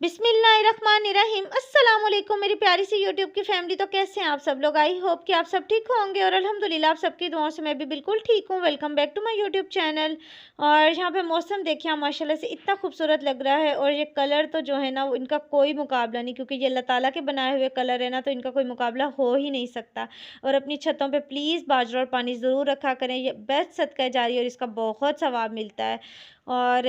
बिस्मिल्लाहिर्रहमानिर्रहीम अस्सलाम वालेकुम मेरी प्यारी सी यूट्यूब की फैमिली। तो कैसे हैं आप सब लोग? आई होप कि आप सब ठीक होंगे और अल्हम्दुलिल्लाह आप सबकी दुआओं से मैं भी बिल्कुल ठीक हूँ। Welcome back to my YouTube channel. और यहाँ पे मौसम देखिए माशाल्लाह से इतना खूबसूरत लग रहा है और ये कलर तो जो है ना वो इनका कोई मुकाबला नहीं, क्योंकि ये अल्लाह ताला के बनाए हुए कलर है ना, तो इनका कोई मुकाबला हो ही नहीं सकता। और अपनी छतों पर प्लीज़ बाजरा और पानी ज़रूर रखा करें, ये बेस्ट सदका जारी और इसका बहुत सवाब मिलता है। और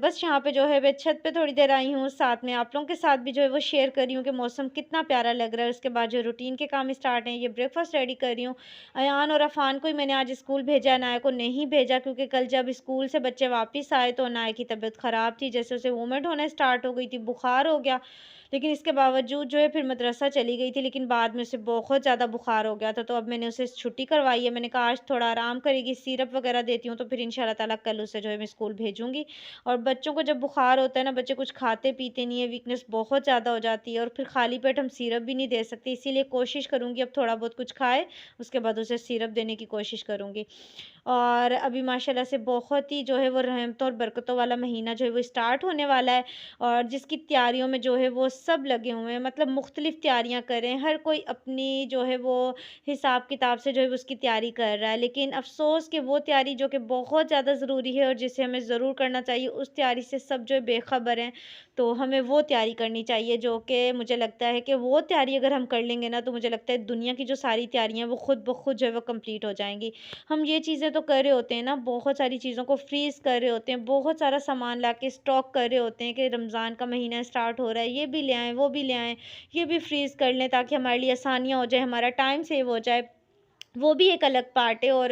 बस यहाँ पे जो है मैं छत पे थोड़ी देर आई हूँ, साथ में आप लोगों के साथ भी जो है वो शेयर कर रही हूँ कि मौसम कितना प्यारा लग रहा है। उसके बाद जो रूटीन के काम स्टार्ट हैं, ये ब्रेकफास्ट रेडी कर रही हूँ। अयान और अफ़ान को ही मैंने आज स्कूल भेजा है, अनाया को नहीं भेजा, क्योंकि कल जब स्कूल से बच्चे वापस आए तो अनाया की तबीयत ख़राब थी, जैसे उसे वोमिट होना स्टार्ट हो गई थी, बुखार हो गया। लेकिन इसके बावजूद जो है फिर मदरसा चली गई थी, लेकिन बाद में उसे बहुत ज़्यादा बुखार हो गया था, तो अब मैंने उसे छुट्टी करवाई है। मैंने कहा आज थोड़ा आराम करेगी, सिरप वगैरह देती हूँ, तो फिर इंशाल्लाह ताला कल उसे जो है मैं स्कूल भेजूँगी। और बच्चों को जब बुखार होता है ना, बच्चे कुछ खाते पीते नहीं है, वीकनेस बहुत ज़्यादा हो जाती है और फिर खाली पेट हम सिरप भी नहीं दे सकते, इसीलिए कोशिश करूँगी अब थोड़ा बहुत कुछ खाए, उसके बाद उसे सिरप देने की कोशिश करूँगी। और अभी माशाल्लाह से बहुत ही जो है वो रहमतों और बरकतों वाला महीना जो है वो स्टार्ट होने वाला है, और जिसकी तैयारियों में जो है वो सब लगे हुए हैं, मतलब मुख्तलिफ तैयारियां कर रहे हैं, हर कोई अपनी जो है वो हिसाब किताब से जो है वो उसकी तैयारी कर रहा है। लेकिन अफसोस कि वो तैयारी जो कि बहुत ज़्यादा ज़रूरी है और जिसे हमें ज़रूर करना चाहिए, उस तैयारी से सब जो है बेखबर हैं। तो हमें वो तैयारी करनी चाहिए, जो कि मुझे लगता है कि वो तैयारी अगर हम कर लेंगे ना, तो मुझे लगता है दुनिया की जो सारी तैयारियां वो खुद ब खुद जो है वो कंप्लीट हो जाएंगी। हम ये चीज़ें तो कर रहे होते हैं ना, बहुत सारी चीज़ों को फ्रीज़ कर रहे होते हैं, बहुत सारा सामान लाके स्टॉक कर रहे होते हैं कि रमज़ान का महीना स्टार्ट हो रहा है, ये भी ले आएँ, वो भी ले आएँ, ये भी फ्रीज़ कर लें ताकि हमारे लिए आसानियाँ हो जाए, हमारा टाइम सेव हो जाए। वो भी एक अलग पार्ट है। और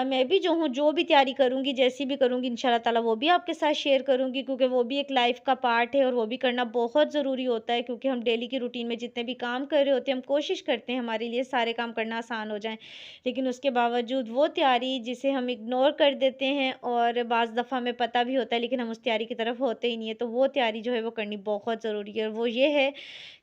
मैं भी जो हूँ, जो भी तैयारी करूँगी, जैसी भी करूँगी इंशाल्लाह ताला वो भी आपके साथ शेयर करूँगी, क्योंकि वो भी एक लाइफ़ का पार्ट है और वो भी करना बहुत ज़रूरी होता है, क्योंकि हम डेली की रूटीन में जितने भी काम कर रहे होते हैं, हम कोशिश करते हैं हमारे लिए सारे काम करना आसान हो जाएँ। लेकिन उसके बावजूद वो तैयारी जिसे हम इग्नोर कर देते हैं, और बाज़ दफ़ा हमें पता भी होता है लेकिन हम उस तैयारी की तरफ होते ही नहीं है, तो वो तैयारी जो है वो करनी बहुत ज़रूरी है। और वो ये है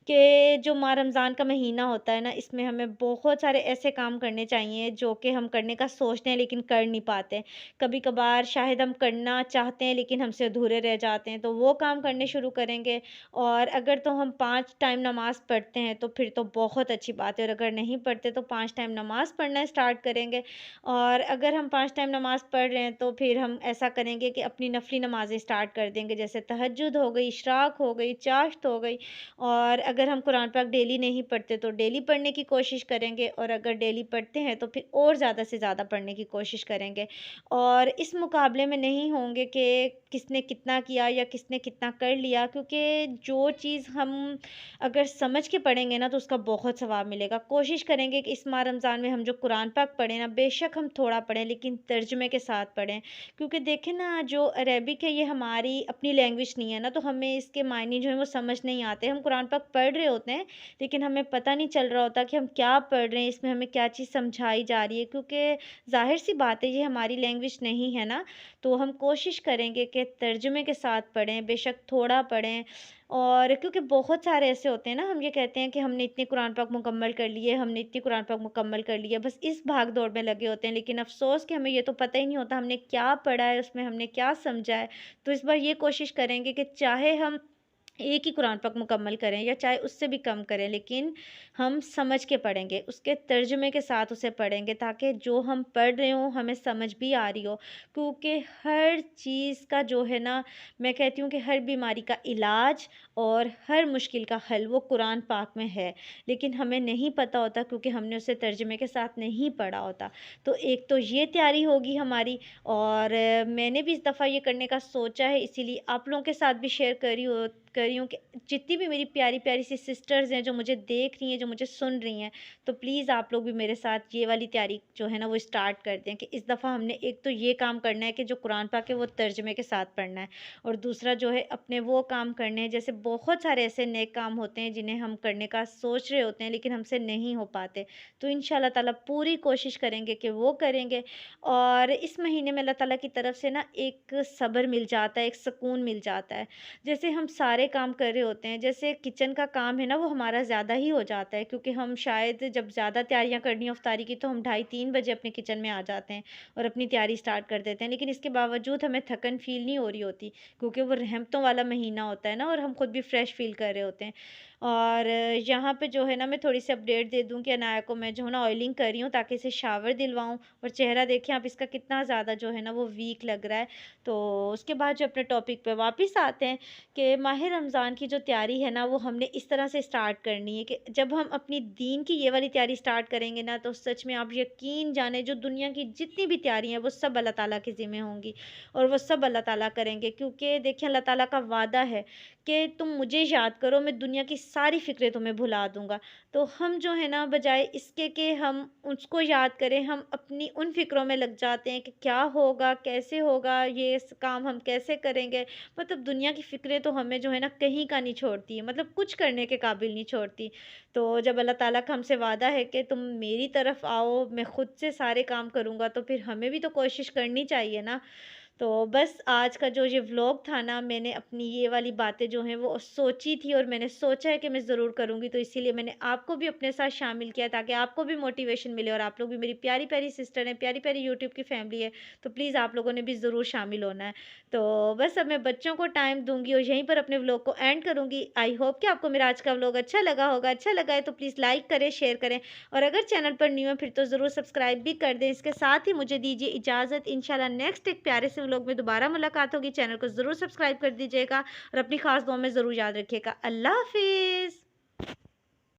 कि जो माह रमज़ान का महीना होता है ना, इसमें हमें बहुत सारे ऐसे काम करने चाहिए जो कि हम करने का सोचते हैं लेकिन कर नहीं पाते। कभी-कभार शायद हम करना चाहते हैं लेकिन हमसे अधूरे रह जाते हैं, तो वो काम करने शुरू करेंगे। और अगर तो हम 5 टाइम नमाज़ पढ़ते हैं तो फिर तो बहुत अच्छी बात है, और अगर नहीं पढ़ते तो 5 टाइम नमाज़ पढ़ना स्टार्ट करेंगे। और अगर हम 5 टाइम नमाज़ पढ़ रहे हैं तो फिर हम ऐसा करेंगे कि अपनी नफ़ली नमाज़ें स्टार्ट कर देंगे, जैसे तहज्जुद हो गई, इशराक हो गई, चाश्त हो गई। और अगर हम कुरान पाक डेली नहीं पढ़ते तो डेली पढ़ने की कोशिश करेंगे, और अगर डेली पढ़ते हैं तो फिर और ज़्यादा से ज़्यादा पढ़ने की कोशिश करेंगे। और इस मुकाबले में नहीं होंगे कि किसने कितना किया या किसने कितना कर लिया, क्योंकि जो चीज़ हम अगर समझ के पढ़ेंगे ना तो उसका बहुत सवाब मिलेगा। कोशिश करेंगे कि इस माह रमज़ान में हम जो कुरान पाक पढ़ें ना, बेशक हम थोड़ा पढ़ें लेकिन तर्जुमे के साथ पढ़ें, क्योंकि देखें ना, जो अरेबिक है ये हमारी अपनी लैंग्वेज नहीं है ना, तो हमें इसके मायने जो है वो समझ नहीं आते। हम कुरान पाक पढ़ रहे होते हैं लेकिन हमें पता नहीं चल रहा होता कि हम क्या पढ़ रहे हैं, इसमें हमें क्या चीज़ समझाई जा रही है, क्योंकि ज़ाहिर सी बात है ये हमारी लैंग्वेज नहीं है ना। तो हम कोशिश करेंगे कि तर्जुमे के साथ पढ़ें, बेशक थोड़ा पढ़ें। और क्योंकि बहुत सारे ऐसे होते हैं ना, हम ये कहते हैं कि हमने इतनी कुरान पाक मुकम्मल कर ली है, हमने इतनी कुरान पाक मुकम्मल कर ली है, बस इस भाग दौड़ में लगे होते हैं, लेकिन अफ़सोस कि हमें ये तो पता ही नहीं होता हमने क्या पढ़ा है, उसमें हमने क्या समझा है। तो इस बार ये कोशिश करेंगे कि चाहे हम एक ही कुरान पाक मुकम्मल करें या चाहे उससे भी कम करें, लेकिन हम समझ के पढ़ेंगे, उसके तर्जुमे के साथ उसे पढ़ेंगे, ताकि जो हम पढ़ रहे हों हमें समझ भी आ रही हो। क्योंकि हर चीज़ का जो है ना, मैं कहती हूँ कि हर बीमारी का इलाज और हर मुश्किल का हल वो कुरान पाक में है, लेकिन हमें नहीं पता होता क्योंकि हमने उसे तर्जुमे के साथ नहीं पढ़ा होता। तो एक तो ये तैयारी होगी हमारी। और मैंने भी इस दफ़ा ये करने का सोचा है, इसीलिए आप लोगों के साथ भी शेयर कर रही हूँ कि जितनी भी मेरी प्यारी-प्यारी सी सिस्टर्स हैं जो मुझे देख रही हैं, जो मुझे सुन रही हैं, तो प्लीज़ आप लोग भी मेरे साथ ये वाली तैयारी जो है ना वो स्टार्ट कर दें कि इस दफ़ा हमने एक तो ये काम करना है कि जो कुरान पाक है वो तर्जुमे के साथ पढ़ना है, और दूसरा जो है अपने वो काम करने हैं, जैसे बहुत सारे ऐसे नेक काम होते हैं जिन्हें हम करने का सोच रहे होते हैं लेकिन हमसे नहीं हो पाते। तो इंशाल्लाह ताला पूरी कोशिश करेंगे कि वो करेंगे। और इस महीने में अल्लाह ताला की तरफ से ना एक सब्र मिल जाता है, एक सुकून मिल जाता है। जैसे हम सारे सारे काम कर रहे होते हैं, जैसे किचन का काम है ना वो हमारा ज़्यादा ही हो जाता है, क्योंकि हम शायद जब ज़्यादा तैयारियां करनी हो इफ्तारी की तो हम 2:30-3 बजे अपने किचन में आ जाते हैं और अपनी तैयारी स्टार्ट कर देते हैं। लेकिन इसके बावजूद हमें थकन फ़ील नहीं हो रही होती, क्योंकि वो रहमतों वाला महीना होता है ना, और हम खुद भी फ्रेश फ़ील कर रहे होते हैं। और यहाँ पे जो है ना, मैं थोड़ी सी अपडेट दे दूँ कि अनाया को मैं जो है ना ऑयलिंग कर रही हूँ ताकि इसे शावर दिलवाऊँ, और चेहरा देखें आप इसका कितना ज़्यादा जो है ना वो वीक लग रहा है। तो उसके बाद जो अपने टॉपिक पे वापस आते हैं कि माह रमज़ान की जो तैयारी है ना वो हमने इस तरह से स्टार्ट करनी है कि जब हम अपनी दीन की ये वाली तैयारी स्टार्ट करेंगे ना, तो सच में आप यकीन जाने जो दुनिया की जितनी भी तैयारी हैं वो सब अल्लाह ताला के ज़िम्मे होंगी, और वो सब अल्लाह ताला करेंगे। क्योंकि देखिए अल्लाह ताला का वादा है कि तुम मुझे याद करो, मैं दुनिया की सारी फ़िक्रें तुम्हें भुला दूँगा। तो हम जो है ना, बजाय इसके कि हम उसको याद करें, हम अपनी उन फ़िक्रों में लग जाते हैं कि क्या होगा, कैसे होगा, ये काम हम कैसे करेंगे। मतलब दुनिया की फ़िक्रें तो हमें जो है ना कहीं का नहीं छोड़ती है, मतलब कुछ करने के काबिल नहीं छोड़ती। तो जब अल्लाह ताला का हमसे वादा है कि तुम मेरी तरफ आओ, मैं खुद से सारे काम करूँगा, तो फिर हमें भी तो कोशिश करनी चाहिए ना। तो बस आज का जो ये व्लॉग था ना, मैंने अपनी ये वाली बातें जो हैं वो सोची थी, और मैंने सोचा है कि मैं ज़रूर करूँगी, तो इसीलिए मैंने आपको भी अपने साथ शामिल किया ताकि आपको भी मोटिवेशन मिले, और आप लोग भी मेरी प्यारी-प्यारी सिस्टर हैं, प्यारी-प्यारी यूट्यूब की फैमिली है, तो प्लीज़ आप लोगों ने भी ज़रूर शामिल होना है। तो बस अब मैं बच्चों को टाइम दूँगी और यहीं पर अपने व्लॉग को एंड करूँगी। आई होप कि आपको मेरा आज का व्लॉग अच्छा लगा होगा। अच्छा लगा है तो प्लीज़ लाइक करें, शेयर करें, और अगर चैनल पर न्यू है फिर तो ज़रूर सब्सक्राइब भी कर दें। इसके साथ ही मुझे दीजिए इजाज़त, इंशाल्लाह नेक्स्ट एक प्यारे से व्लॉग में दोबारा मुलाकात होगी। चैनल को ज़रूर सब्सक्राइब कर दीजिएगा और अपनी ख़ास दुआ में ज़रूर याद रखिएगा। अल्लाह हाफ़िज़।